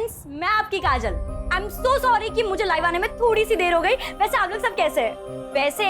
Friends, मैं आपकी काजल। I am so sorry कि मुझे लाइव आने में थोड़ी सी देर हो गई। वैसे आप लोग सब कैसे हैं? वैसे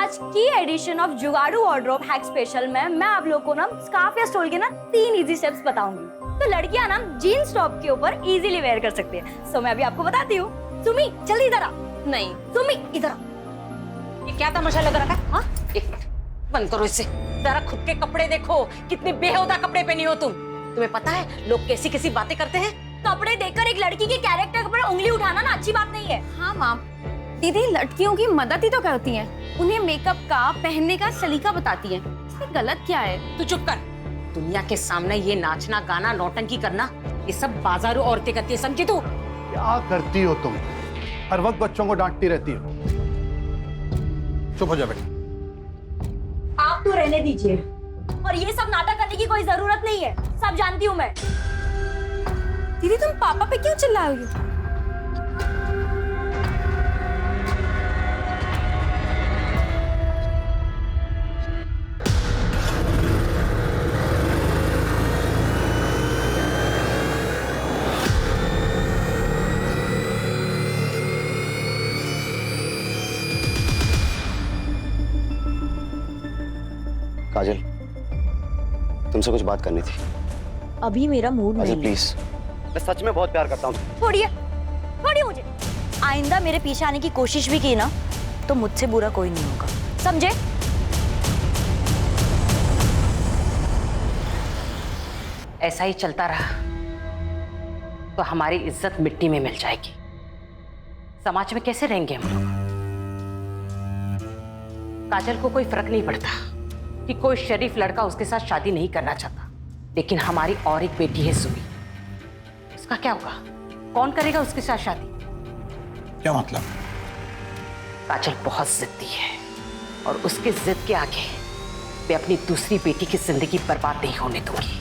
आज की एडिशन ऑफ जुगाड़ू वार्डरोब हैक स्पेशल में मैं आप लोगों को ना स्कार्फ या स्टोल के ना 3 इजी स्टेप्स बताऊंगी। तो लड़कियां ना जीन्स टॉप के ऊपर इजीली वेयर कर सकती है। सो मैं अभी आपको बताती हूँ। सुमी जल्दी इधर आ। नहीं सुमी इधर आ। ये क्या तमाशा लग रहा है? हाँ, एक मिनट बंद करो इसे। जरा खुद के कपड़े देखो, कितने बेहुदा कपड़े पहनी हो तुम। तुम्हें पता है लोग कैसी कैसी बातें करते हैं? कपड़े देखकर एक लड़की के कैरेक्टर पर उंगली उठाना ना अच्छी बात नहीं है। हाँ माँ, दीदी लड़कियों की मदद ही तो करती हैं। उन्हें मेकअप का, पहनने का सलीका बताती हैं। इसमें गलत क्या है? तू चुप कर। दुनिया के सामने ये नाचना, गाना, नौटंकी करना, ये सब बाजारू औरतें करती है, समझी तू? क्या करती हो तुम? हर वक्त बच्चों को डांटती रहती हो। चुप हो जा बेटा। आप तो रहने दीजिए, और ये सब नाटक करने की कोई जरूरत नहीं है। सब जानती हूँ मैं। दीदी तुम पापा पे क्यों चिल्ला रही हो? काजल, तुमसे कुछ बात करनी थी। अभी मेरा मूड नहीं है। प्लीज, मैं सच में बहुत प्यार करता हूँ। छोड़िए छोड़िए मुझे। आइंदा मेरे पीछे आने की कोशिश भी की ना तो मुझसे बुरा कोई नहीं होगा, समझे? ऐसा ही चलता रहा तो हमारी इज्जत मिट्टी में मिल जाएगी। समाज में कैसे रहेंगे हम लोग? काजल को कोई फर्क नहीं पड़ता कि कोई शरीफ लड़का उसके साथ शादी नहीं करना चाहता, लेकिन हमारी और एक बेटी है सुमी। उसका क्या होगा? कौन करेगा उसके साथ शादी? क्या मतलब? काजल बहुत जिद्दी है और उसके जिद के आगे मैं अपनी दूसरी बेटी की जिंदगी बर्बाद नहीं होने दूंगी।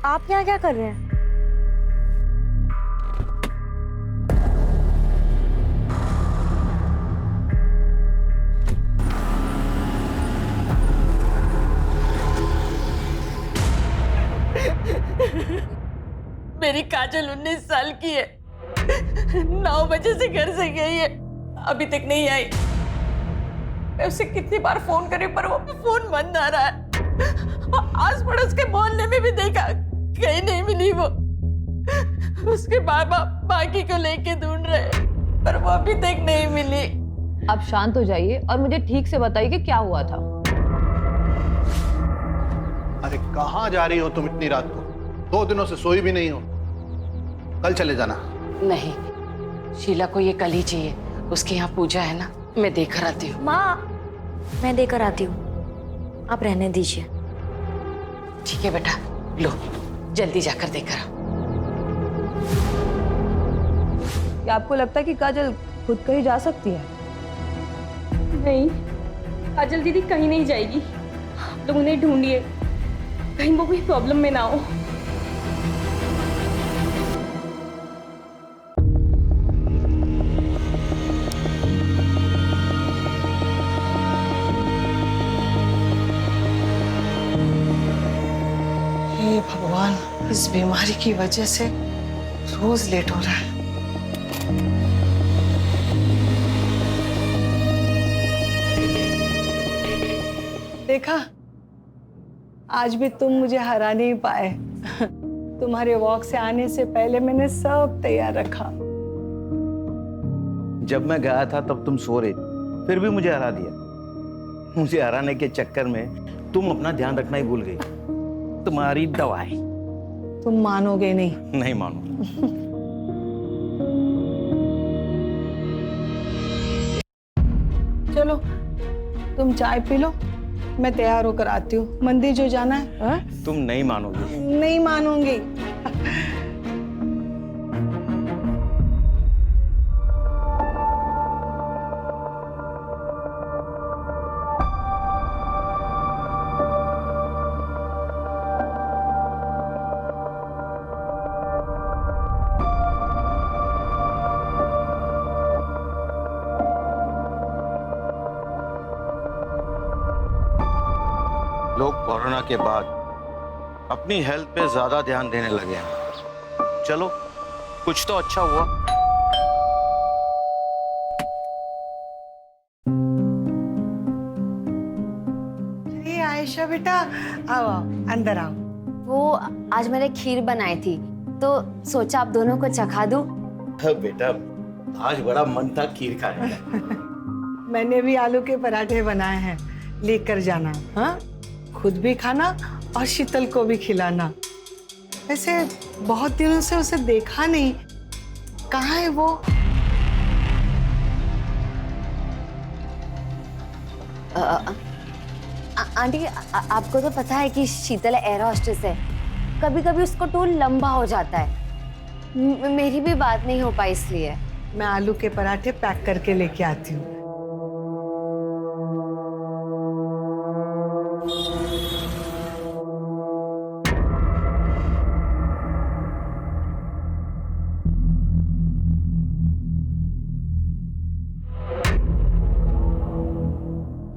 आप यहाँ क्या कर रहे हैं? मेरी काजल 19 साल की है। 9 बजे से घर से गई है, अभी तक नहीं आई। मैं उसे कितनी बार फोन करी पर वो फोन बंद आ रहा है। आस पड़ोस के मोहल्ले में भी देखा, कहीं नहीं मिली वो। उसके बाबा बाकी को लेके ढूंढ रहे पर वो अभी तक नहीं मिली। आप शांत हो जाइए और मुझे ठीक से बताइए कि क्या हुआ था। अरे कहाँ जा रही हो तुम इतनी रात को? 2 दिनों से सोई भी नहीं हो। कल चले जाना। नहीं, शीला को ये कल ही चाहिए। उसके यहाँ पूजा है ना, मैं देकर आती हूँ। माँ, मैं देकर आती हूँ, आप रहने दीजिए। ठीक है बेटा, लो जल्दी जाकर देकर आओ। क्या आपको लगता है कि काजल खुद कहीं जा सकती है? नहीं, काजल दीदी कहीं नहीं जाएगी। आप लोग उन्हें ढूंढिए, कहीं वो कोई प्रॉब्लम में ना हो। हे भगवान, इस बीमारी की वजह से रोज लेट हो रहा है। देखा, आज भी तुम मुझे हरा नहीं पाए। तुम्हारे वॉक से आने से पहले मैंने सब तैयार रखा। जब मैं गया था तब तुम सो रहे थे, फिर भी मुझे हरा दिया। मुझे हराने के चक्कर में तुम अपना ध्यान रखना ही भूल गई। तुम्हारी दवाई। तुम मानोगे नहीं। नहीं मानो। चलो तुम चाय पी लो, मैं तैयार होकर आती हूँ। मंदिर जो जाना है। हा? तुम नहीं मानोगी। नहीं मानूंगी। लोग कोरोना के बाद अपनी हेल्थ पे ज्यादा ध्यान देने लगे हैं। चलो, कुछ तो अच्छा हुआ। अरे आयशा बेटा, आओ आओ, अंदर आओ। वो आज मैंने खीर बनाई थी तो सोचा आप दोनों को चखा दूं। बेटा, आज बड़ा मन था खीर खाने का। मैंने भी आलू के पराठे बनाए हैं, लेकर जाना। हाँ, खुद भी खाना और शीतल को भी खिलाना। ऐसे बहुत दिनों से उसे देखा नहीं, कहाँ है वो? आंटी, आपको तो पता है कि शीतल एयर होस्टेस है। कभी कभी उसको टूर लंबा हो जाता है। मेरी भी बात नहीं हो पाई इसलिए। मैं आलू के पराठे पैक करके लेके आती हूँ।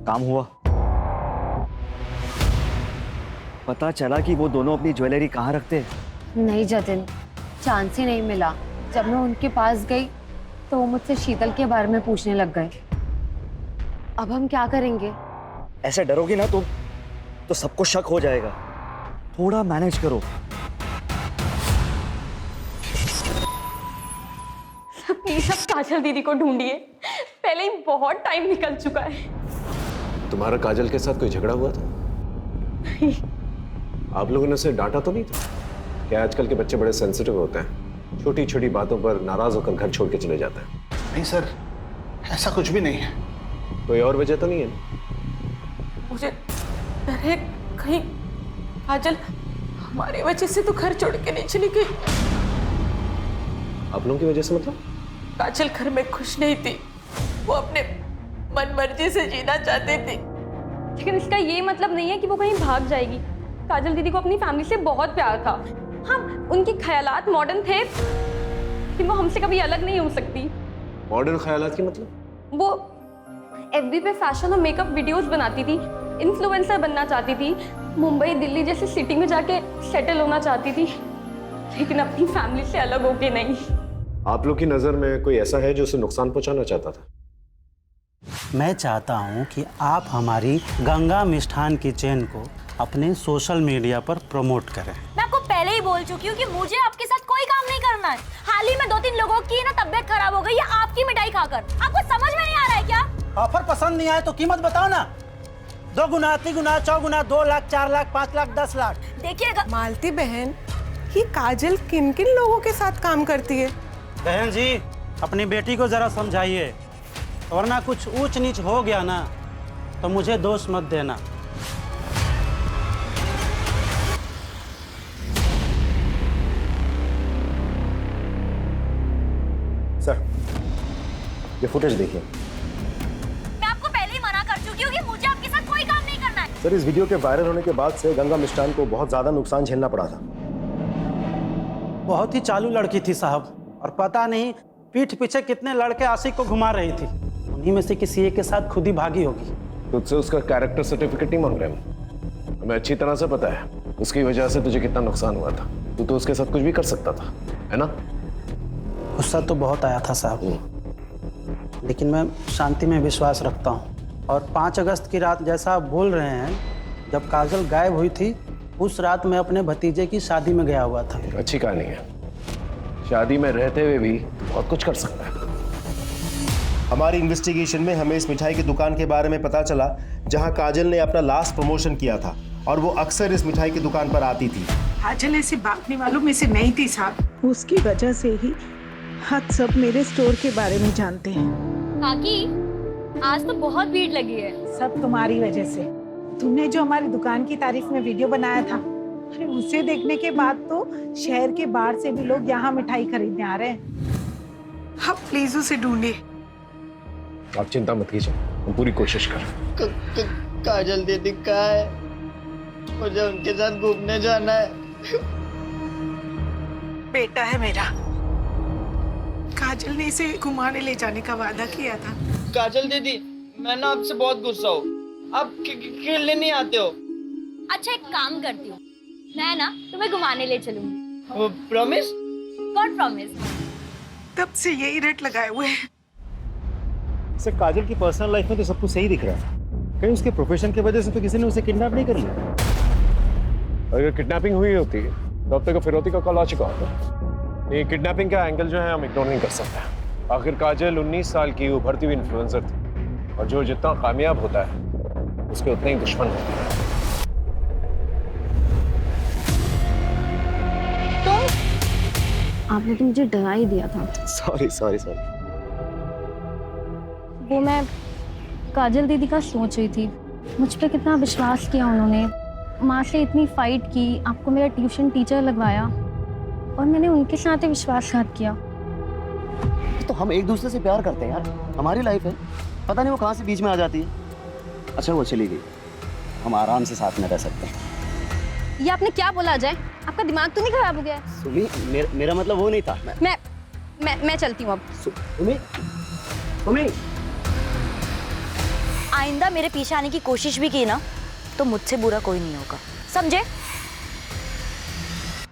काम हुआ? पता चला कि वो दोनों अपनी ज्वेलरी कहाँ रखते हैं? नहीं जतिन, चांस ही नहीं मिला। जब मैं उनके पास गई तो वो मुझसे शीतल के बारे में पूछने लग गए। अब हम क्या करेंगे? ऐसे डरोगी ना तुम तो सबको शक हो जाएगा। थोड़ा मैनेज करो। प्लीज अब काजल दीदी को ढूंढिए, पहले ही बहुत टाइम निकल चुका है। तुम्हारा काजल के साथ कोई झगड़ा हुआ था? आप लोगों ने उसे डांटा तो नहीं था? क्या आजकल के बच्चे बड़े सेंसिटिव होते हैं, छोटी छोटी बातों पर नाराज होकर घर छोड़ के चले जाते हैं। नहीं सर, ऐसा कुछ भी नहीं है। कोई और वजह तो नहीं है ना? मुझे डर है कहीं काजल हमारी वजह से तो घर छोड़ के नहीं चली गई। आप लोगों की वजह से मतलब? काजल घर में खुश नहीं थी, वो अपने मन मर्जी से जीना चाहती थी। लेकिन इसका ये मतलब नहीं है कि वो कहीं भाग जाएगी। काजल दीदी को अपनी फैमिली से बहुत प्यार था। हाँ, उनके ख्यालात मॉडर्न थे, लेकिन वो हमसे कभी अलग नहीं हो सकती। मॉडर्न ख्यालात की मतलब? वो एफबी पे फैशन और मेकअप वीडियोस बनाती थी, इन्फ्लुएंसर बनना चाहती थी, मुंबई दिल्ली जैसी सिटी में जाके सेटल होना चाहती थी, लेकिन अपनी फैमिली से अलग होके नहीं। आप लोग की नजर में कोई ऐसा है जो उसे नुकसान पहुंचाना चाहता था? मैं चाहता हूं कि आप हमारी गंगा मिष्ठान की चेन को अपने सोशल मीडिया पर प्रमोट करें। मैं आपको पहले ही बोल चुकी हूँ कि मुझे आपके साथ कोई काम नहीं करना है। हाल ही में 2-3 लोगों की ना तबीयत खराब हो गई है आपकी मिठाई खाकर। आपको समझ में नहीं आ रहा है क्या? ऑफर पसंद नहीं आए तो कीमत बताओ ना। 2 गुना, 3 गुना, 4 गुना, 2 लाख, 4 लाख, 5 लाख, 10 लाख। देखिएगा मालती बहन, ये काजल किन किन लोगों के साथ काम करती है? बहन जी, अपनी बेटी को जरा समझाइए, वरना कुछ ऊंच नीच हो गया ना तो मुझे दोष मत देना। सर, ये फुटेज देखिए। मैं आपको पहले ही मना कर चुकी हूँ कि मुझे आपके साथ कोई काम नहीं करना है। सर, इस वीडियो के वायरल होने के बाद से गंगा मिष्ठान को बहुत ज्यादा नुकसान झेलना पड़ा था। बहुत ही चालू लड़की थी साहब, और पता नहीं पीठ पीछे कितने लड़के आशिक को घुमा रही थी। उन्हीं में से किसी एक के साथ खुद ही भागी होगी। तुझसे उसका कैरेक्टर सर्टिफिकेट नहीं मांग रहे हम। हमें अच्छी तरह से पता है उसकी वजह से तुझे कितना नुकसान हुआ था। तू तो उसके साथ कुछ भी कर सकता था, है ना? गुस्सा तो बहुत आया था साहब, लेकिन मैं शांति में विश्वास रखता हूँ। और 5 अगस्त की रात जैसा आप बोल रहे हैं, जब काजल गायब हुई थी, उस रात मैं अपने भतीजे की शादी में गया हुआ था। अच्छी कहानी है। शादी में रहते हुए भी बहुत कुछ कर सकता है। हमारी इन्वेस्टिगेशन में हमें इस मिठाई की दुकान के बारे में पता चला जहां काजल ने अपना लास्ट प्रमोशन किया था, और वो अक्सर इस मिठाई की दुकान पर आती थी। काजल ऐसे भागने वालों में से नहीं थी साहब। उसकी वजह से ही हम सब मेरे स्टोर के बारे में जानते हैं। काकी, आज तो बहुत भीड़ लगी है। सब तुम्हारी वजह से। तुमने जो हमारी दुकान की तारीफ में वीडियो बनाया था, अरे उसे देखने के बाद तो शहर के बाहर से भी लोग यहाँ मिठाई खरीदने आ रहे हैं। आप प्लीज उसे ढूंढिए। आप चिंता मत कीजिए, हम पूरी कोशिश कर। काजल दीदी कहाँ है? मुझे उनके साथ घूमने जाना है। बेटा है मेरा। काजल ने इसे घुमाने ले जाने का वादा किया था। काजल दीदी, मैं ना आपसे बहुत गुस्सा हूँ। आप खेलने नहीं आते हो। अच्छा एक काम करती हूँ, मैं ना तुम्हें घुमाने ले चलूंगी। प्रॉमिस? God promise. तब से यही रेट लगाए हुए हैं। सर काजल की पर्सनल लाइफ में तो सब कुछ सही दिख रहा है, कहीं उसके प्रोफेशन की वजह से तो किसी ने उसे किडनैप नहीं कर लिया। अगर किडनैपिंग हुई होती तो अब तक फिरौती का कॉल आ चुका होता। ये किडनैपिंग का एंगल जो है हम इग्नोर नहीं कर सकते। आखिर काजल 19 साल की उभरती हुई इन्फ्लुएंसर थी, और जो जितना कामयाब होता है उसके उतने ही दुश्मन होते हैं। आपने तो मुझे डरा ही दिया था। Sorry sorry sorry. वो मैं काजल दीदी का सोच रही थी, मुझ पे कितना विश्वास किया उन्होंने, माँ से इतनी फाइट की, आपको मेरा ट्यूशन टीचर लगवाया और मैंने उनके साथ ही विश्वासघात किया। तो हम एक दूसरे से प्यार करते हैं यार, हमारी लाइफ है, पता नहीं वो कहाँ से बीच में आ जाती है। अच्छा वो चली गई, हम आराम से साथ में रह सकते हैं। ये आपने क्या बोला अजय? आपका दिमाग तो नहीं खराब हो गया है? सुमी, मेरा मतलब वो नहीं था। मैं चलती हूँ अब। सुमी, आइंदा मेरे पीछे आने की कोशिश भी की ना तो मुझसे बुरा कोई नहीं होगा, समझे?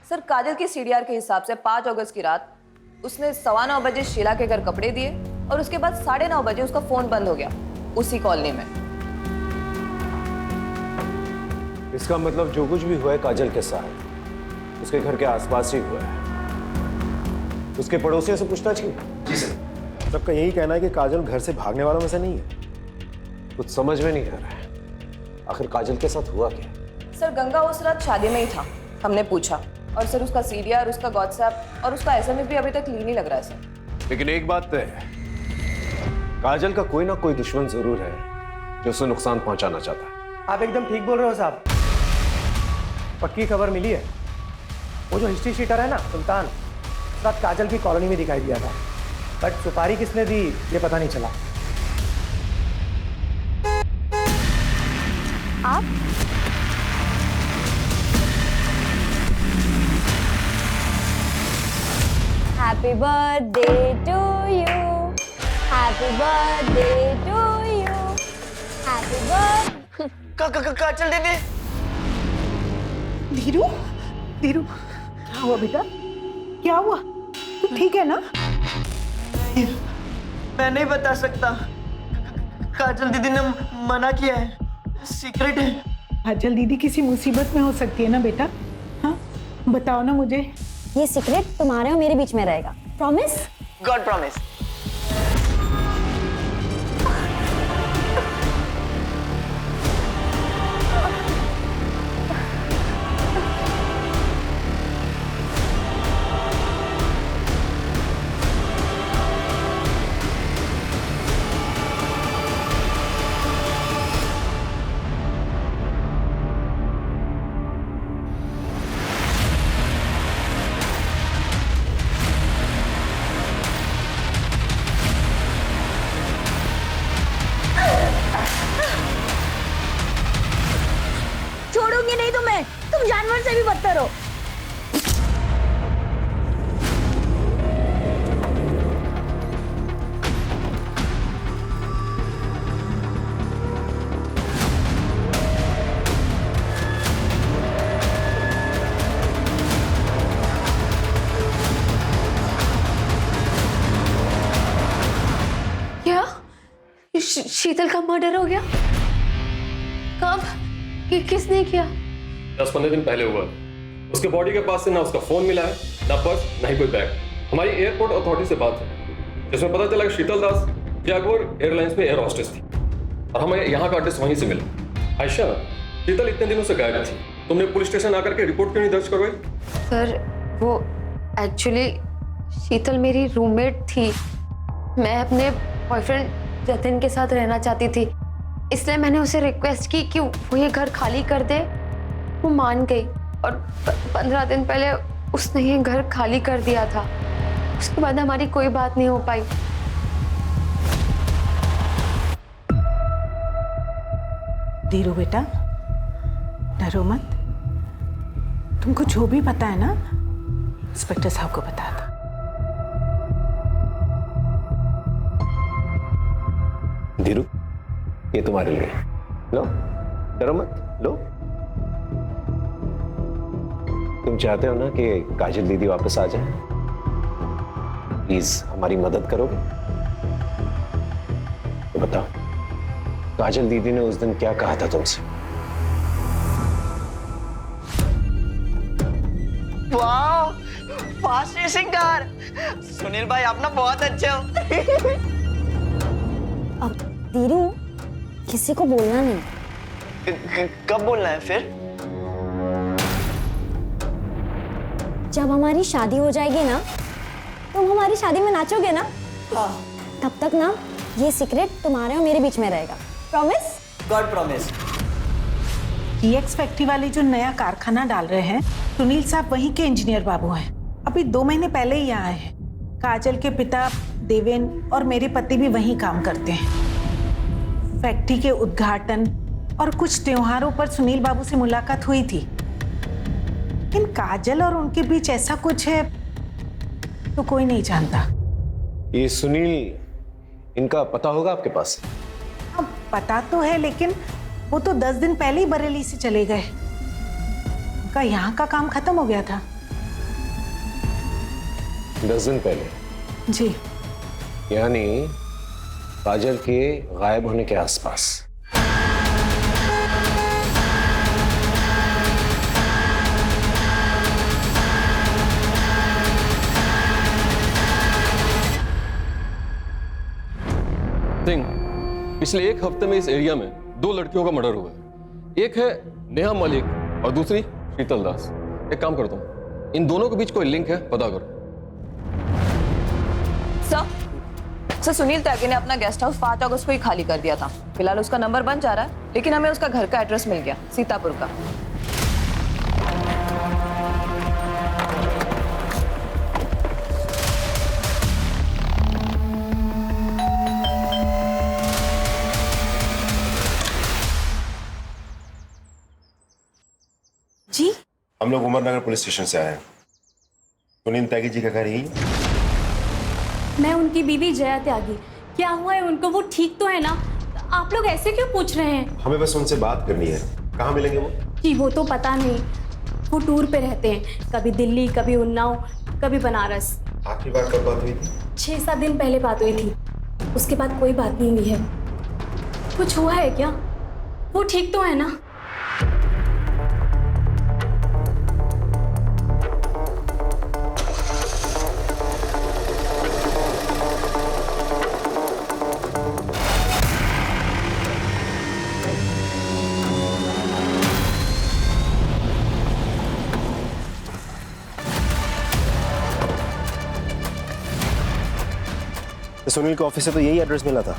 सर काजल की सीडीआर के हिसाब से 5 अगस्त की रात उसने 9:15 बजे शीला के घर कपड़े दिए और उसके बाद 9:30 बजे उसका फोन बंद हो गया उसी कॉलोनी में। इसका मतलब जो कुछ भी हुआ है काजल के साथ उसके घर के आसपास ही हुआ है। उसके पड़ोसियों से पूछताछ की? जी सर। सबका यही कहना है कि काजल घर से भागने वालों में से नहीं है। कुछ समझ में नहीं आ रहा है, आखिर काजल के साथ हुआ क्या? सर गंगा उस रात शादी में ही था, हमने पूछा, और सर उसका सीडीआर, उसका व्हाट्सएप और उसका एसएमएस भी अभी तक लीन ही लग रहा है सर। लेकिन एक बात तो है, काजल का कोई ना कोई दुश्मन जरूर है जो उसे नुकसान पहुंचाना चाहता है। आप एकदम ठीक बोल रहे हो साहब, पक्की खबर मिली है। वो जो हिस्ट्री शीटर है ना सुल्तान, उस रात काजल की कॉलोनी में दिखाई दिया था, बट सुपारी किसने दी ये पता नहीं चला। आप happy birthday to you, happy birthday to you, happy birthday. Kajal दीदी। धीरू, धीरू क्या हुआ बेटा? क्या हुआ? तू ठीक है ना? मैं नहीं बता सकता, काजल दीदी ने मना किया है, सीक्रेट है। काजल दीदी किसी मुसीबत में हो सकती है ना बेटा? हाँ बताओ ना मुझे। ये सीक्रेट तुम्हारे और मेरे बीच में रहेगा, प्रॉमिस? God promise. छोड़ूंगी नहीं तुम्हें, तुम जानवर से भी बदतर हो। क्या शीतल का मर्डर हो गया? कब? किसने किया? 10-15 दिन पहले हुआ। उसके बॉडी के पास से ना उसका फोन मिला है, ना पर्स, ना ही कोई बैग। हमारी एयरपोर्ट अथॉरिटी से बात है जिसमें पता चला कि शीतल दास जैगुआर एयरलाइंस में एयर होस्टेस थी और हमें यहाँ का एड्रेस वहीं से मिला। आयशा, शीतल इतने दिनों से गायब थी, तुमने पुलिस स्टेशन आकर के रिपोर्ट क्यों नहीं दर्ज करवाई? सर वो एक्चुअली शीतल मेरी रूममेट थी, मैं अपने बॉयफ्रेंड जतिन के साथ रहना चाहती थी, इसलिए मैंने उसे रिक्वेस्ट की कि वो ये घर खाली कर दे। वो मान गई और 15 दिन पहले उसने ये घर खाली कर दिया था। उसके बाद हमारी कोई बात नहीं हो पाई। धीरू बेटा डरो मत, तुमको जो भी पता है ना इंस्पेक्टर साहब को बता दो। धीरू, ये तुम्हारे लिए लो, डरो मत, लो तुम चाहते हो ना कि काजल दीदी वापस आ जाए? प्लीज हमारी मदद करोगे? तो बताओ, काजल दीदी ने उस दिन क्या कहा था तुमसे? वाह, फास्ट रेसिंग कार। सुनील भाई आप ना बहुत अच्छे हो। अब धीरू, किसी को बोलना नहीं। कब बोलना है फिर? जब हमारी शादी हो जाएगी ना, तुम हमारी शादी में नाचोगे ना? हाँ। तब तक ना ये सीक्रेट तुम्हारे और मेरे बीच में रहेगा। Promise? God promise. GX factory वाले जो नया कारखाना डाल रहे हैं, सुनील साहब वहीं के इंजीनियर बाबू हैं। अभी 2 महीने पहले ही यहाँ आए हैं। काजल के पिता देवेन और मेरे पति भी वहीं काम करते हैं। फैक्ट्री के उद्घाटन और कुछ त्योहारों पर सुनील बाबू से मुलाकात हुई थी। लेकिन काजल और उनके बीच ऐसा कुछ है तो कोई नहीं जानता। ये सुनील, इनका पता होगा आपके पास? अब पता तो है, लेकिन वो तो 10 दिन पहले ही बरेली से चले गए। उनका यहाँ का काम खत्म हो गया था। 10 दिन पहले? जी। यानी काजल के गायब होने के आसपास। सिंह, पिछले 1 हफ्ते में इस एरिया में 2 लड़कियों का मर्डर हुआ है। एक है नेहा मलिक और दूसरी शीतल दास। एक काम करो, तुम इन दोनों के बीच कोई लिंक है, पता करो। सर, सुनील त्यागी ने अपना गेस्ट हाउस 5 अगस्त को ही खाली कर दिया था। फिलहाल उसका नंबर बन जा रहा है, लेकिन हमें उसका घर का एड्रेस मिल गया, सीतापुर का। जी? हम लोग उमरनगर पुलिस स्टेशन से आए हैं। सुनील त्यागी जी का घर यही है? मैं उनकी बीवी जया त्यागी। क्या हुआ है उनको? वो ठीक तो है ना? आप लोग ऐसे क्यों पूछ रहे हैं? हमें बस उनसे बात करनी है। कहाँ मिलेंगे वो? जी वो तो पता नहीं, वो टूर पे रहते हैं, कभी दिल्ली, कभी उन्नाव, कभी बनारस। आखिरी बार कब बात हुई थी? 6-7 दिन पहले बात हुई थी, उसके बाद कोई बात नहीं हुई है। कुछ हुआ है क्या? वो ठीक तो है ना? सुनील के ऑफिस से तो यही एड्रेस मिला था।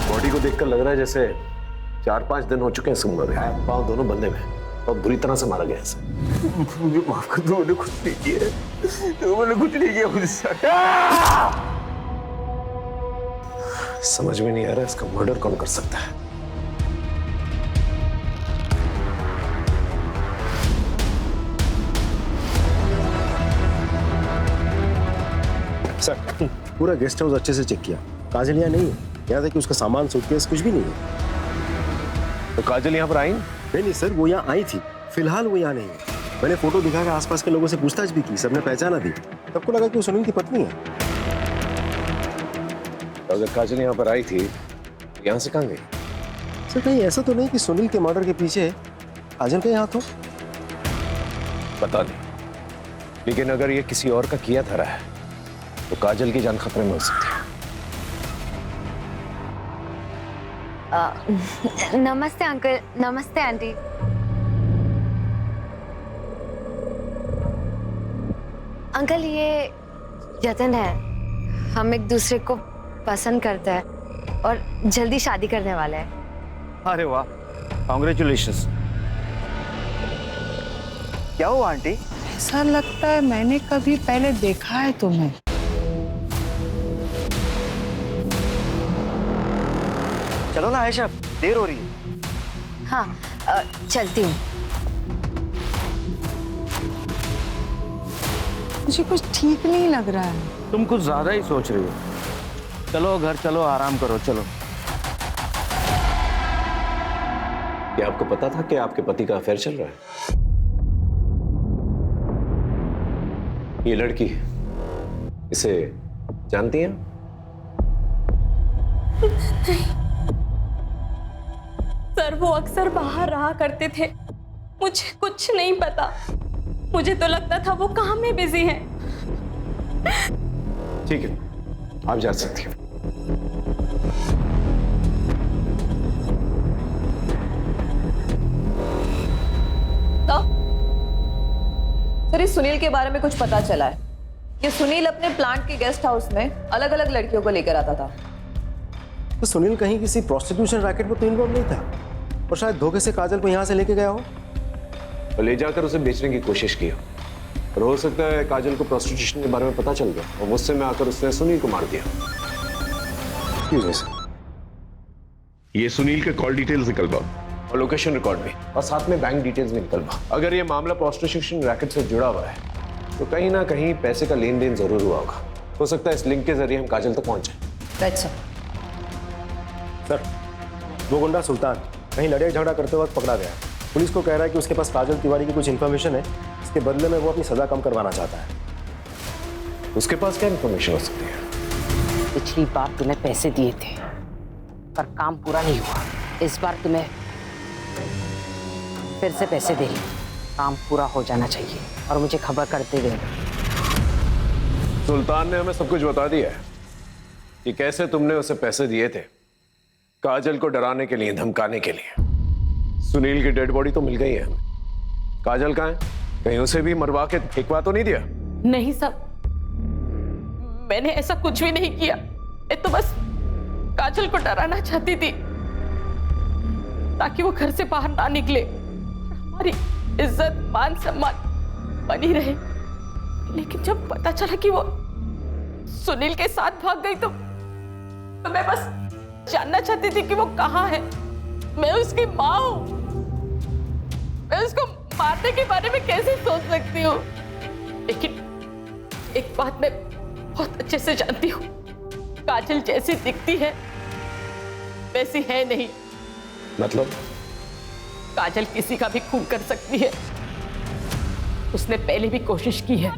बॉडी को देखकर लग रहा है जैसे 4-5 दिन हो चुके हैं इसको मरे। हाथ पांव दोनों बंधे में, और बुरी तरह से मारा गया इसे। मुझे माफ कर दो, मैंने कुछ नहीं किया। मैंने कुछ नहीं किया मुझसे। समझ में नहीं आ रहा इसका मर्डर कौन कर सकता है। सर, पूरा गेस्ट हाउस अच्छे से चेक किया, काजल यहाँ नहीं है। यहाँ तक कि उसका सामान, सूटकेस कुछ भी नहीं है। तो काजल यहाँ पर आई? नहीं सर, वो यहाँ आई थी, फिलहाल वो यहाँ नहीं है। मैंने फोटो दिखाकर आसपास के लोगों से पूछताछ भी की, सबने पहचाना दी। सबको लगा कि वो सुनील की पत्नी है। तो अगर काजल यहाँ पर आई थी, यहाँ से कहाँ गई? सर, कहीं ऐसा तो नहीं कि सुनील के मर्डर के पीछे काजल का हाथ हो? पता नहीं, लेकिन अगर ये किसी और का किया धरा है तो काजल की जान खतरे में हो सकती है। नमस्ते अंकल। नमस्ते आंटी। अंकल ये जतन है, हम एक दूसरे को पसंद करते हैं। और जल्दी शादी करने वाला है। अरे वाह, कॉन्ग्रेचुलेशंस। क्या हुआ आंटी? ऐसा लगता है मैंने कभी पहले देखा है तुम्हें। चलो ना आयशा, देर हो रही है। हाँ चलती हूँ। मुझे कुछ ठीक नहीं लग रहा है। तुम कुछ ज्यादा ही सोच रही हो। चलो घर चलो, आराम करो, चलो। क्या आपको पता था कि आपके पति का अफेयर चल रहा है? ये लड़की इसे जानती हैं? सर वो अक्सर बाहर रहा करते थे, मुझे कुछ नहीं पता। मुझे तो लगता था वो काम में बिजी हैं। ठीक है, आप जा सकती हैं। सर, इस सुनील के बारे में कुछ पता चला है। ये सुनील अपने प्लांट के गेस्ट हाउस में अलग अलग लड़कियों को लेकर आता था। तो सुनील कहीं किसी प्रोस्टिट्यूशन रैकेट में तो इन्वॉल्व नहीं था और शायद धोखे से काजल को यहाँ से लेके गया हो और ले जाकर उसे बेचने की कोशिश की हो। और हो सकता है काजल को प्रोस्टिट्यूशन के बारे में पता चल गया और गुस्से में आकर उसने सुनील को मार दिया। ये सुनील के कॉल डिटेल्स निकलवा और लोकेशन रिकॉर्ड भी, और साथ में बैंक डिटेल्स भी निकलवा। अगर ये मामला प्रोस्टिट्यूशन रैकेट से जुड़ा हुआ है तो कहीं ना कहीं पैसे का लेन देन जरूर हुआ होगा। हो सकता है इस लिंक के जरिए हम काजल तक पहुंच जाए। Right sir. सर, वो गुंडा सुल्तान कहीं लड़ाई झगड़ा करते वक्त पकड़ा गया। पुलिस को कह रहा है कि उसके पास काजल तिवारी की कुछ इन्फॉर्मेशन है, इसके बदले में वो अपनी सजा कम करवाना चाहता है। उसके पास क्या इन्फॉर्मेशन हो सकती है? पिछली बार तुम्हें पैसे दिए थे पर काम पूरा नहीं हुआ। इस बार तुम्हें फिर से पैसे दे रही हूं। काम पूरा हो जाना चाहिए और मुझे खबर करते देना। सुल्तान ने हमें सब कुछ बता दिया है कि कैसे तुमने उसे पैसे दिए थे काजल को डराने के लिए, धमकाने के लिए। सुनील की डेड बॉडी तो मिल गई है हमें। काजल कहाँ है? कहीं उसे भी मरवा के फेंकवा तो नहीं दिया? नहीं साहब, मैंने ऐसा कुछ भी नहीं किया। मैं तो बस काजल को डराना चाहती थी ताकि वो घर से बाहर ना निकले, हमारी इज्जत मान सम्मान बनी रहे। लेकिन जब पता चला कि वो सुनील के साथ भाग गई तो मैं बस जानना चाहती थी कि वो कहाँ है। मैं उसकी माँ हूं, मैं उसको मारने के बारे में कैसे सोच सकती हूँ। लेकिन एक बात मैं बहुत अच्छे से जानती हूँ, काजल जैसी दिखती है वैसी है नहीं। मतलब? काजल किसी का भी खून कर सकती है, उसने पहले भी कोशिश की है।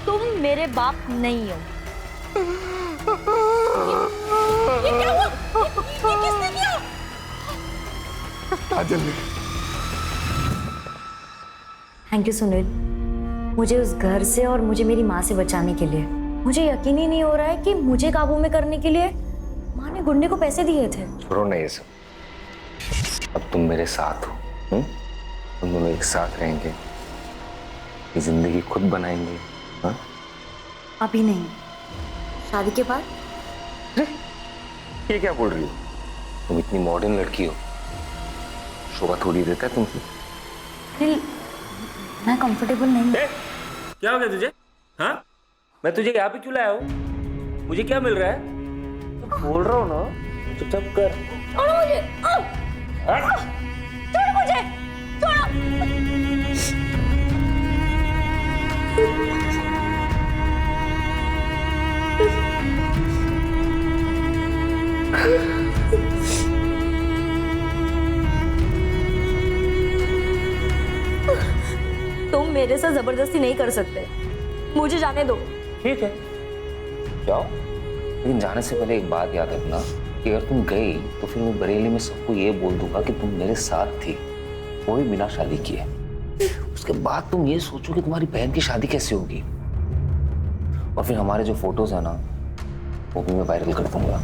तुम मेरे बाप नहीं हो। ये क्या हुआ? ये किसने किया? काजल ने। थैंक यू सुनील, मुझे उस घर से और मुझे मेरी माँ से बचाने के लिए। मुझे यकीन ही नहीं हो रहा है कि मुझे काबू में करने के लिए माँ ने गुंडे को पैसे दिए थे। छोड़ो ना ये सब, अब तुम मेरे साथ हो। तुम दोनों एक साथ रहेंगे, ये जिंदगी खुद बनाएंगे। हाँ? अभी नहीं, शादी के बाद। ये क्या बोल रही हो? तुम इतनी मॉडर्न लड़की हो, शोभा थोड़ी देता है तुमसे। दिल, मैं कंफर्टेबल नहीं। क्या हो गया तुझे? हाँ, मैं तुझे यहाँ पे क्यों लाया हूँ? मुझे क्या मिल रहा है? तो बोल रहा हूँ ना, चुपचाप कर। छोड़ो मुझे, छोड़ो मुझे, छोड़ो। तुम मेरे से जबरदस्ती नहीं कर सकते, मुझे जाने दो। ठीक है, जाओ, लेकिन जाने से पहले एक बात याद रखना कि अगर तुम गई तो फिर मैं बरेली में सबको ये बोल दूंगा कि तुम मेरे साथ थी, वो भी बिना शादी किए। उसके बाद तुम ये सोचो कि तुम्हारी बहन की शादी कैसे होगी, और फिर हमारे जो फोटोज है ना वो भी मैं वायरल कर दूंगा।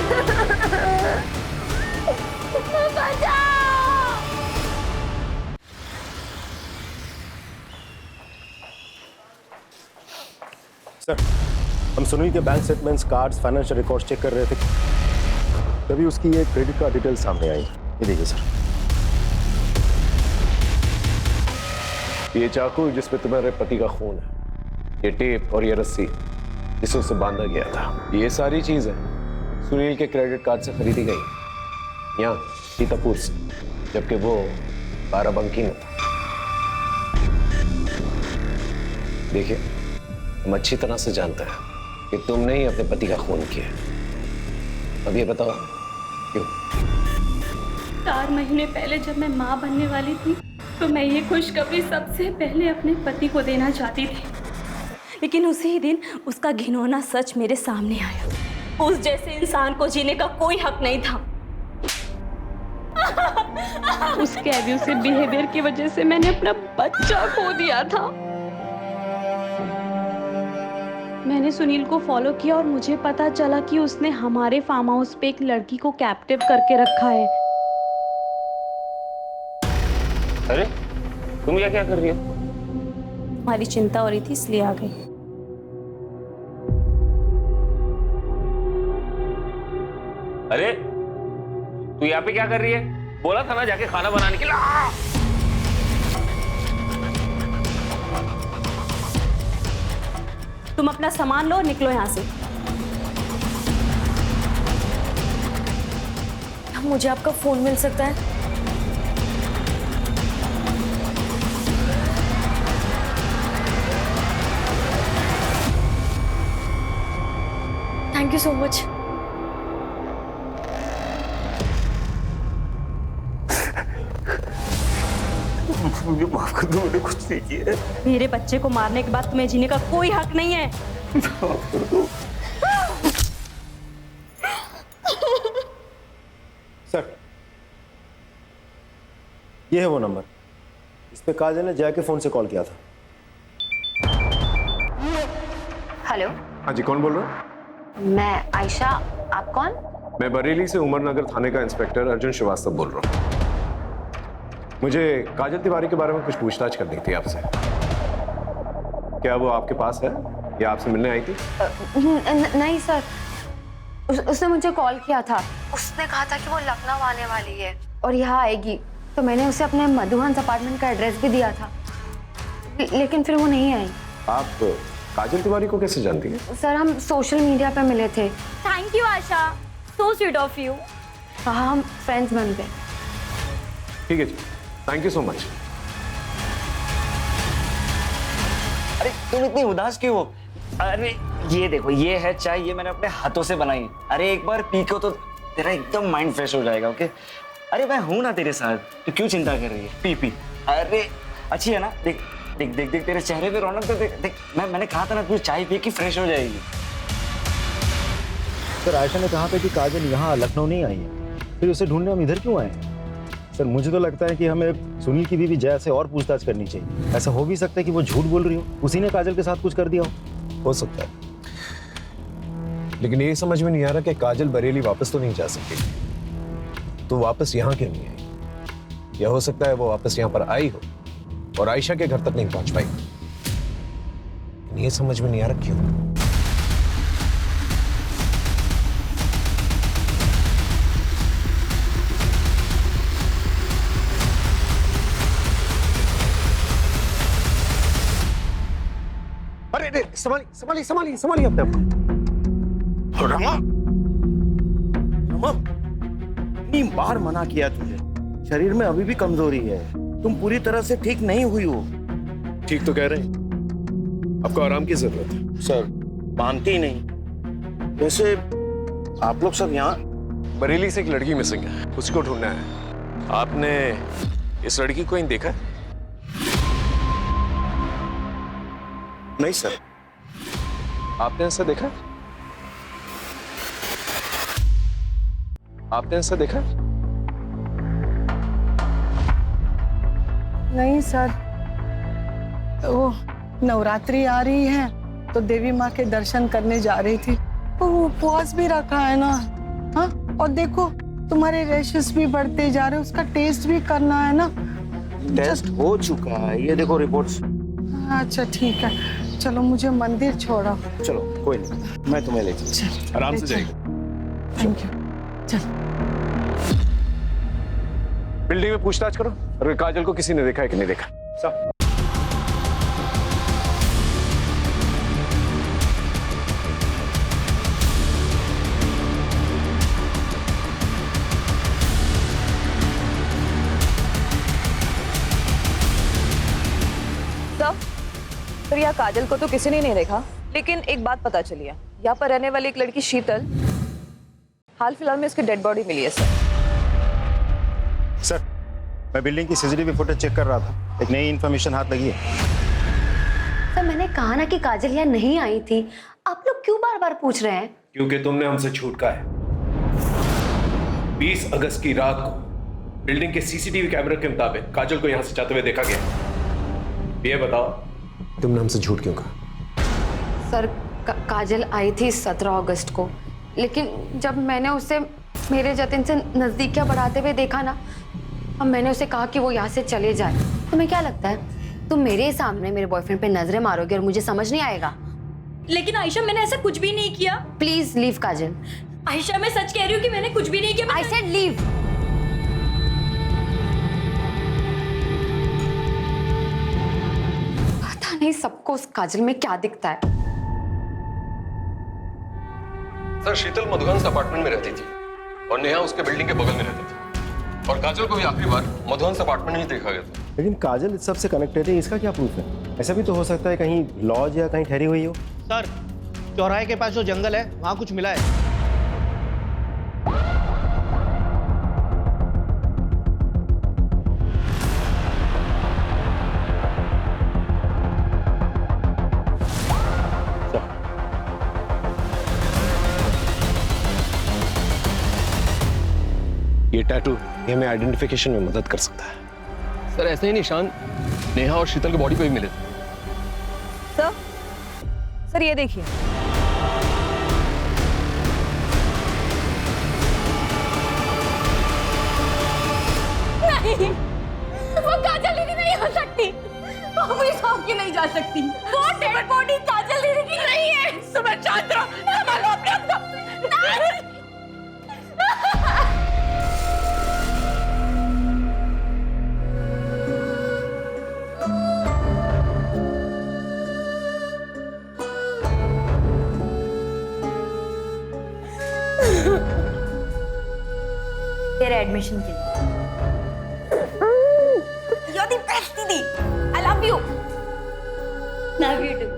Ha ha ha! सर, हम सुनील के bank statements, cards, financial records check कर रहे थे, तभी उसकी ये क्रेडिट कार्ड डिटेल सामने आई। ये देखिए सर, ये चाकू जिसपे तुम्हारे पति का खून है, ये टेप और ये रस्सी जिसे उसे बांधा गया था, ये सारी चीजें सुनील के क्रेडिट कार्ड से खरीदी गई यहाँ सीतापुर से, जबकि वो बाराबंकी में था। देखिए, हम अच्छी तरह से जानते हैं कि तुमने ही अपने पति का खून किया। अब ये बताओ क्यों? 4 महीने पहले जब मैं माँ बनने वाली थी तो मैं ये खुशखबरी सबसे पहले अपने पति को देना चाहती थी, लेकिन उसी दिन उसका घिनौना सच मेरे सामने आया। उस जैसे इंसान को जीने का कोई हक नहीं था। उसके एब्यूसिव बिहेवियर की वजह से मैंने अपना बच्चा खो दिया था। मैंने सुनील को फॉलो किया और मुझे पता चला कि उसने हमारे फार्म हाउस पे एक लड़की को कैप्टिव करके रखा है। अरे तुम क्या कर रही हो? हमारी चिंता हो रही थी इसलिए आ गई। अरे तू यहाँ पे क्या कर रही है? बोला था ना जाके खाना बनाने के लिए। तुम अपना सामान लो और निकलो यहाँ से। मुझे आपका फोन मिल सकता है? Thank you so much. मुझे माफ कर दो, मैंने कुछ नहीं किया। मेरे बच्चे को मारने के बाद तुम्हें जीने का कोई हक नहीं है। माफ कर दो। सर, ये है वो नंबर, इस पे काजल ने जय के फोन से कॉल किया था। हेलो, हाँ जी, कौन बोल रहा है? मैं आयशा, आप कौन? मैं बरेली से उमरनगर थाने का इंस्पेक्टर अर्जुन श्रीवास्तव बोल रहा हूँ। मुझे काजल तिवारी के बारे में कुछ पूछताछ करनी थी आपसे। क्या वो आपके पास है या आपसे मिलने आई थी? नहीं सर, उसने मुझे कॉल किया था। उसने कहा था कि वो लखनऊ आने वाली है और यहाँ आएगी, तो मैंने उसे अपने मधुहंस अपार्टमेंट का एड्रेस भी दिया था, लेकिन फिर वो नहीं आई। आप काजल तिवारी को कैसे जानती हैं? सर, हम सोशल मीडिया पे मिले थे। Thank you Asha, so sweet of you. हाँ, हम फ्रेंड्स बन गए। ठीक है जी, थैंक यू सो मच। अरे तुम इतनी उदास क्यों हो? अरे ये देखो, ये है चाय, ये मैंने अपने हाथों से बनाई है। अरे एक बार पी को तो तेरा एकदम माइंड फ्रेश हो जाएगा। ओके? अरे मैं हूं ना तेरे साथ, तो क्यों चिंता कर रही है? P P. अरे अच्छी है ना? देख देख देख देख, तेरे चेहरे पे रौनक तो देख देख। मैंने कहा था ना, तू चाय पी के फ्रेश हो जाएगी। सर, आयशा ने कहा था कि काजल यहाँ लखनऊ नहीं आई है, फिर उसे ढूंढने हम इधर क्यों आए? सर, मुझे तो लगता है कि हमें सुनील की बीवी जया से और पूछताछ करनी चाहिए। ऐसा हो भी सकता है कि वो झूठ बोल रही हो, उसी ने काजल के साथ कुछ कर दिया हो सकता है। लेकिन ये समझ में नहीं आ रहा कि काजल बरेली वापस तो नहीं जा सकती, तो वापस यहाँ क्यों नहीं आई? या हो सकता है वो वापस यहाँ पर आई हो और आयशा के घर तक नहीं पहुंच पाई। ये समझ में नहीं आ रहा क्यों। अरे संभालिए संभालिए संभालिए संभालिए अपने आप को। रमा, रमा, इतनी बार मना किया तुझे, शरीर में अभी भी कमजोरी है, तुम पूरी तरह से ठीक नहीं हुई हो। ठीक तो कह रहे हैं, आपको आराम की जरूरत है। सर, मानती ही नहीं। वैसे आप लोग सब यहाँ? बरेली से एक लड़की मिसिंग है, उसको ढूंढना है। आपने इस लड़की को कहीं देखा है? नहीं सर। आपने ऐसा देखा? आपने ऐसा देखा? नहीं सर, वो नवरात्रि आ रही है तो देवी माँ के दर्शन करने जा रही थी, तो वो उपवास भी रखा है ना। हाँ, और देखो तुम्हारे रैशेस भी बढ़ते जा रहे, उसका टेस्ट भी करना है ना। टेस्ट हो चुका है, ये देखो रिपोर्ट्स। अच्छा ठीक है, चलो मुझे मंदिर छोड़ो। चलो कोई नहीं, मैं तुम्हें ले चलूं। आराम से जाइए। Thank you. चल। बिल्डिंग में पूछताछ करो और काजल को किसी ने देखा है कि नहीं देखा। सब सर, यहाँ काजल को तो किसी ने नहीं देखा, लेकिन एक बात पता चली है, यहाँ पर रहने वाली एक लड़की शीतल, हाल फिलहाल में उसकी डेड बॉडी मिली है सर। सर, मैं बिल्डिंग की सीसीटीवी फुटेज चेक कर रहा था, एक नई इन्फॉर्मेशन हाथ लगी है। सर मैंने कहा ना कि काजल यहाँ नहीं आई थी, आप लोग क्यों बार बार पूछ रहे हैं? क्योंकि तुमने हमसे झूठ कहा है। 20 अगस्त की रात को बिल्डिंग के सीसीटीवी कैमरे के मुताबिक काजल को यहाँ से जाते हुए देखा गया। ये बताओ तुमने हमसे झूठ क्यों कहा? सर काजल आई थी 17 अगस्त को, लेकिन जब मैंने उसे मेरे जतिन से नजदीकियां बढ़ाते हुए देखा ना, अब मैंने उसे कहा कि वो यहाँ से चले जाए। तुम्हें क्या लगता है तुम मेरे सामने मेरे बॉयफ्रेंड पे नजरें मारोगे और मुझे समझ नहीं आएगा? लेकिन आयशा मैंने ऐसा कुछ भी नहीं किया। प्लीज लीव काजल। आयशा मैं सच कह रही हूँ कि मैंने कुछ भी नहीं किया। I said leave. पता नहीं सबको उस काजल में क्या दिखता है। सर शीतल मधुहंस अपार्टमेंट में रहती थी और नेहा उसके बिल्डिंग के बगल में रहती थी, और काजल को भी आखिरी बार मधुहंस अपार्टमेंट में ही देखा गया था। लेकिन काजल इस सब से कनेक्टेड है, इसका क्या प्रूफ है? ऐसा भी तो हो सकता है कहीं लॉज या कहीं ठहरी हुई हो। सर, चौराहे के पास जो जंगल है वहां कुछ मिला है। ये टैटू ये हमें आइडेंटिफिकेशन में मदद कर सकता है। सर ऐसे ही निशान नेहा और शीतल की बॉडी पे भी मिले थे। सर ये देखिए, नहीं, वो काजल दीदी नहीं हो सकती, वो भी सौंप के नहीं जा सकती। वो डेड बॉडी काजल दीदी की नहीं है। सुबह शांत रहो, संभालो अपने आप को। तेरे एडमिशन के लिए। You're the best दीदी। I love you। Love you too।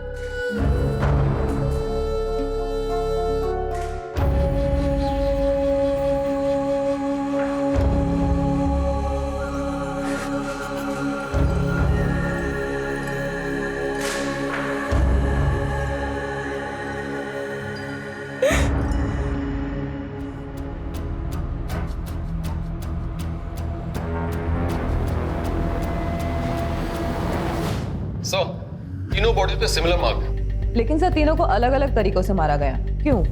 सो तीनों बॉडी पे सिमिलर मार्क है। लेकिन सर तीनों को अलग अलग तरीकों से मारा गया, क्यों?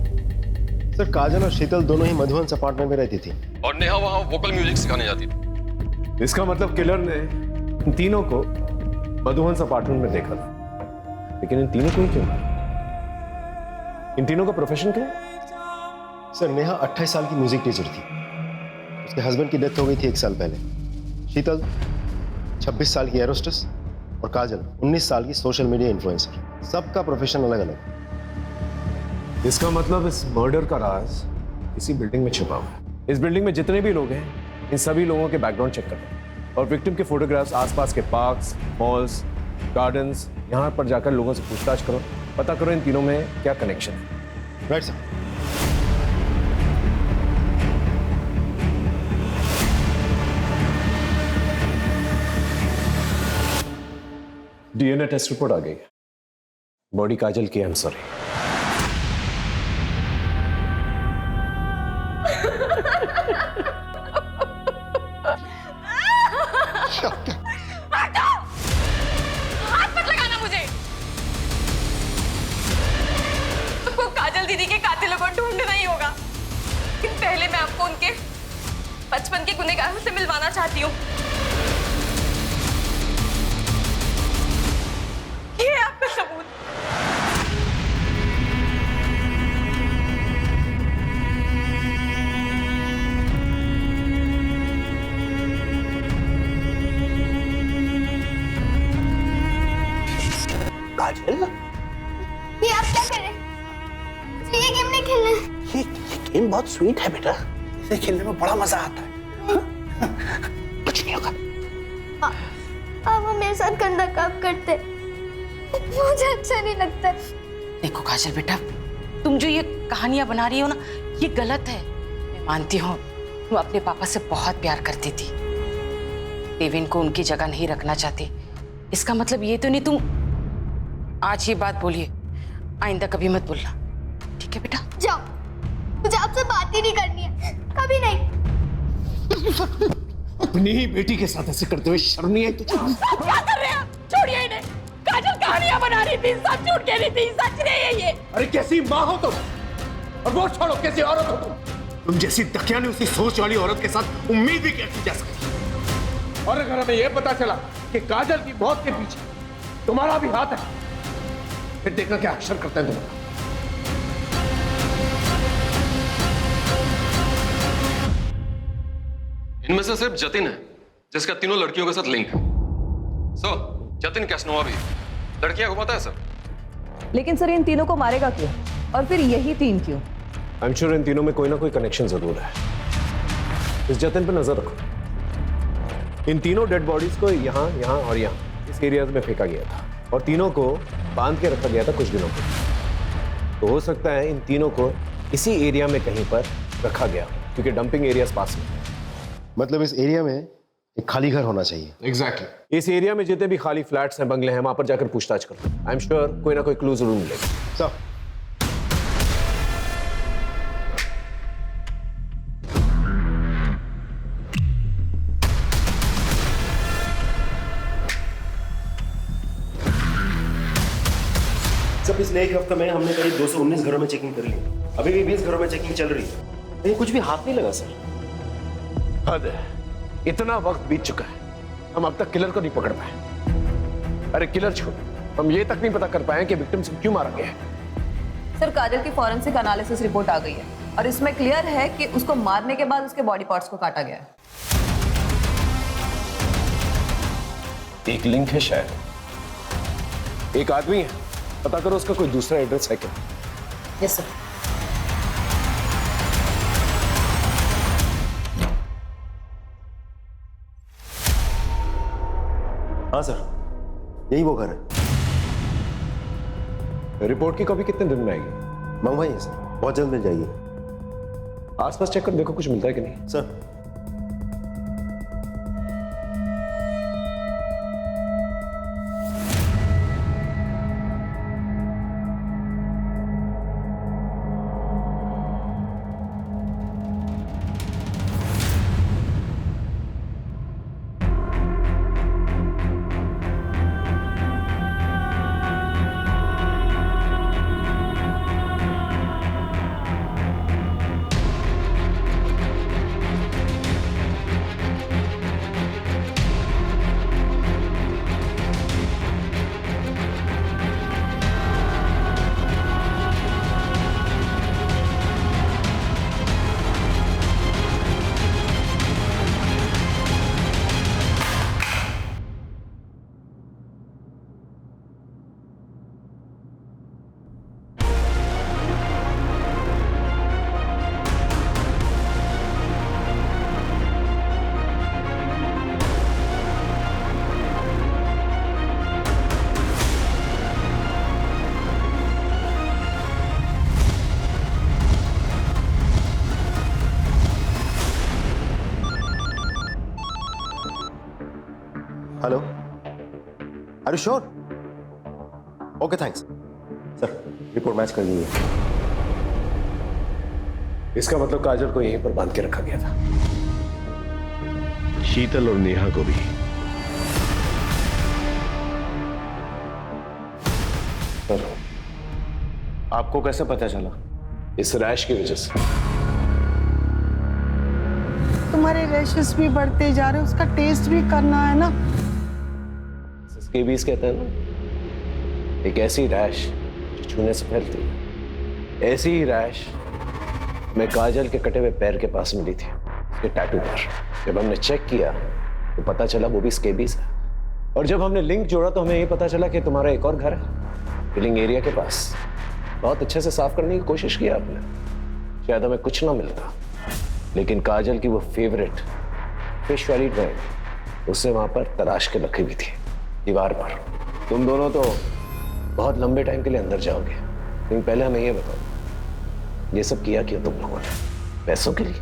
सर काजल और शीतल दोनों ही मधुहंस अपार्टमेंट में रहती थी और नेहा वहां वोकल म्यूजिक सिखाने जाती थी। इसका मतलब किलर ने इन तीनों को मधुहंस अपार्टमेंट में देखा था, लेकिन इन तीनों को ही क्यों मारा? इन तीनों का प्रोफेशन क्या है? सर नेहा 28 साल की म्यूजिक टीचर थी, उसके हस्बैंड की डेथ हो गई थी 1 साल पहले। शीतल 26 साल की एरोस्टेस और काजल 19 साल की सोशल मीडिया इन्फ्लुएंसर। सबका प्रोफेशन अलग अलग। इसका मतलब इस मर्डर का राज इसी बिल्डिंग में छिपा हुआ है। इस बिल्डिंग में जितने भी लोग हैं, इन सभी लोगों के बैकग्राउंड चेक करो और विक्टिम के फोटोग्राफ्स आसपास के पार्क्स, मॉल्स, गार्डन्स, यहाँ पर जाकर लोगों से पूछताछ करो, पता करो इन तीनों में क्या कनेक्शन है। Right sir. DNA test report आ गई है, बॉडी काजल की। I am sorry. हटो! हाथ मत लगाना मुझे। आपको काजल दीदी के कातिलों को ढूंढना ही होगा, लेकिन पहले मैं आपको उनके बचपन के गुनहगारों से मिलवाना चाहती हूँ। ये है आपका सबूत। काजल, ये आप क्या कर रहे हैं? मुझे ये गेम नहीं खेलना है। ये गेम बहुत स्वीट है बेटा, इसे खेलने में बड़ा मजा आता है। कुछ नहीं होगा। पापा मेरे साथ गंदा काम करते, मुझे अच्छा नहीं लगता। देखो काजल बेटा, तुम जो ये कहानियां बना रही हो ना, ये गलत है। मैं मानती हूँ तुम अपने पापा से बहुत प्यार करती थी, देवेन को उनकी जगह नहीं रखना चाहती। इसका मतलब ये तो नहीं तुम आज ये बात बोलिए, आइंदा कभी मत बोलना, ठीक है बेटा? जाओ, मुझे आपसे बात ही नहीं करनी है, कभी नहीं। अपनी ही बेटी के साथ ऐसे करते हुए शर्म नहीं आई तुझे? क्या कर रहे हैं? छोड़िए इन्हें। काजल कहानियां बना रही थी, सच झूठ कह रही थी, सच नहीं है ये। अरे कैसी माँ हो तुम, और वो छोड़ो कैसी औरत हो तुम जैसी दकियानी उसी सोच वाली औरत के साथ उम्मीद भी कैसी जा सकती। और अगर हमें यह पता चला कि काजल की मौत के पीछे तुम्हारा भी हाथ है, फिर देखना क्या अक्षर करते हैं तुम्हारा। इनमें से सिर्फ जतिन है जिसका तीनों लड़कियों के साथ लिंक है। सर, जतिन कैसनोवा भी लड़कियां घुमाता है सर। लेकिन सर इन तीनों को मारेगा क्यों, और फिर यही तीन क्यों? आई एम श्योर इन तीनों में कोई ना कोई कनेक्शन जरूर है। इस जतिन पर नजर रखो। इन तीनों डेड बॉडीज को यहाँ, यहाँ और यहाँ इस एरिया में फेंका गया था, और तीनों को बांध के रखा गया था कुछ दिनों के। तो हो सकता है इन तीनों को इसी एरिया में कहीं पर रखा गया, क्योंकि डंपिंग एरिया पास में। मतलब इस एरिया में एक खाली घर होना चाहिए। एग्जैक्टली। इस एरिया में जितने भी खाली फ्लैट्स हैं, बंगले हैं, वहां पर जाकर पूछताछ करो। आई एम श्योर कोई ना कोई क्लू जरूर मिलेगा। सर, पिछले एक हफ्ते में हमने करीब 219 घरों में चेकिंग कर ली। अभी भी 20 घरों में चेकिंग चल रही है, लेकिन कुछ भी हाथ नहीं लगा सर। हद है, इतना वक्त बीत चुका है, हम अब तक किलर को नहीं पकड़ पाए। अरे किलर छोड़, हम ये तक नहीं पता कर पाए कि विक्टिम से क्यों मारा गया है। सर काजल की फॉरेंसिक एनालिसिस रिपोर्ट आ गई है, और इसमें क्लियर है कि उसको मारने के बाद उसके बॉडी पार्ट्स को काटा गया है। एक लिंक है शायद, एक आदमी है, पता करो उसका कोई दूसरा एड्रेस है क्या। Yes sir. हाँ सर, यही वो घर है। रिपोर्ट की कॉपी कितने दिन में आएगी? मंगवाइए सर, बहुत जल्द मिल जाएगी। आसपास चेक कर देखो कुछ मिलता है कि नहीं। Sir, hello, are you sure? Okay thanks sir, report match कर ली है। इसका मतलब काजल को यहीं पर बांध के रखा गया था। शीतल और नेहा को भी। सर, आपको कैसे पता चला? इस रैश की वजह से। तुम्हारे रैशेस भी बढ़ते जा रहे, उसका टेस्ट भी करना है ना। स्केबीज कहते हैं ना, एक ऐसी रैश जो छूने से फैलती है। ऐसी ही रैश मैं काजल के कटे हुए पैर के पास मिली थी, उसके टैटू पर। जब हमने चेक किया तो पता चला वो भी स्केबीज है, और जब हमने लिंक जोड़ा तो हमें ये पता चला कि तुम्हारा एक और घर है। फिलिंग एरिया के पास बहुत अच्छे से साफ करने की कोशिश की आपने। शायद हमें कुछ ना मिलता, लेकिन काजल की वो फेवरेट फिश वाली ड्राइंग उससे वहां पर तराश के रखी हुई थी दीवार पर। तुम दोनों तो बहुत लंबे टाइम के लिए अंदर जाओगे, लेकिन पहले हमें ये बताओ, ये सब किया क्यों तुम लोगों ने? पैसों के लिए?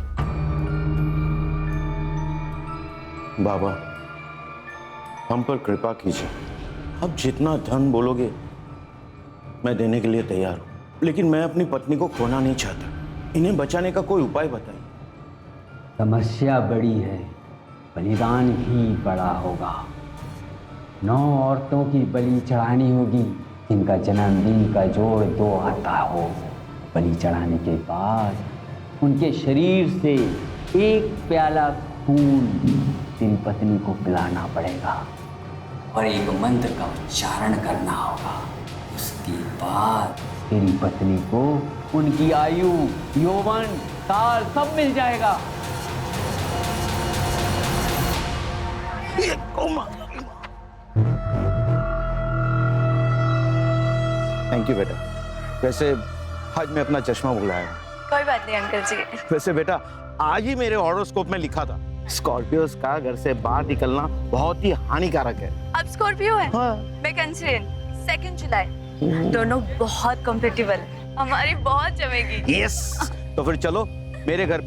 बाबा, हम पर कृपा कीजिए। अब जितना धन बोलोगे मैं देने के लिए तैयार हूं, लेकिन मैं अपनी पत्नी को खोना नहीं चाहता। इन्हें बचाने का कोई उपाय बताइए। समस्या बड़ी है, बलिदान भी बड़ा होगा। 9 औरतों की बलि चढ़ानी होगी जिनका जन्मदिन का जोड़ 2 आता हो। बलि चढ़ाने के बाद उनके शरीर से 1 प्याला खून तेरी पत्नी को पिलाना पड़ेगा और एक मंत्र का उच्चारण करना होगा। उसके बाद तेरी पत्नी को उनकी आयु, यौवन, काल सब मिल जाएगा। थैंक यू बेटा। वैसे आज मैं अपना चश्मा भुलाया हूं। कोई बात नहीं अंकल जी। वैसे बेटा आज ही मेरे हॉरोस्कोप में लिखा था स्कॉर्पियोस का घर से बाहर निकलना बहुत ही हानिकारक है। अब स्कॉर्पियो है? हाँ। मैं कैंसर, 2 जुलाई। दोनों बहुत कंफर्टेबल, हमारी बहुत जमेगी। यस। तो फिर चलो मेरे घर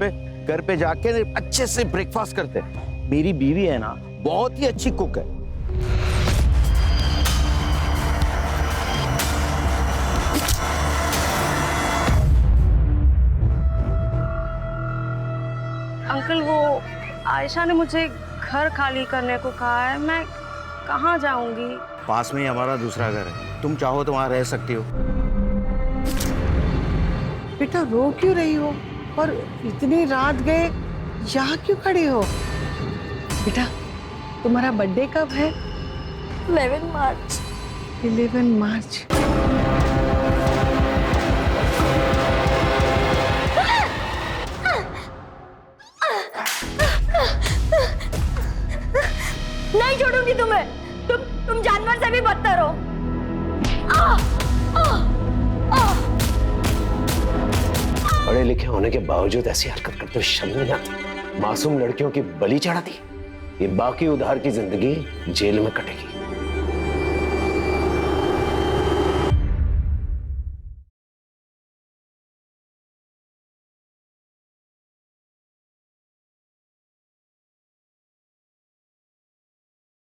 पे जाके अच्छे से ब्रेकफास्ट करते हैं। मेरी बीवी है ना, बहुत ही अच्छी कुक है। अंकल, वो आयशा ने मुझे घर खाली करने को कहा है। मैं कहाँ जाऊंगी? पास में ही हमारा दूसरा घर है, तुम चाहो तो वहां रह सकती हो। बेटा रो क्यों रही हो? और इतनी रात गए यहाँ क्यों खड़ी हो? बेटा तुम्हारा बर्थडे कब है? 11 मार्च। 11 मार्च। नहीं छोड़ूंगी तुम्हें। तुम जानवर से भी बदतर हो। पढ़े लिखे होने के बावजूद ऐसी हरकत करते हो, शर्म नहीं आती? मासूम लड़कियों की बलि चढ़ा दी। ये बाकी उधार की जिंदगी जेल में कटेगी।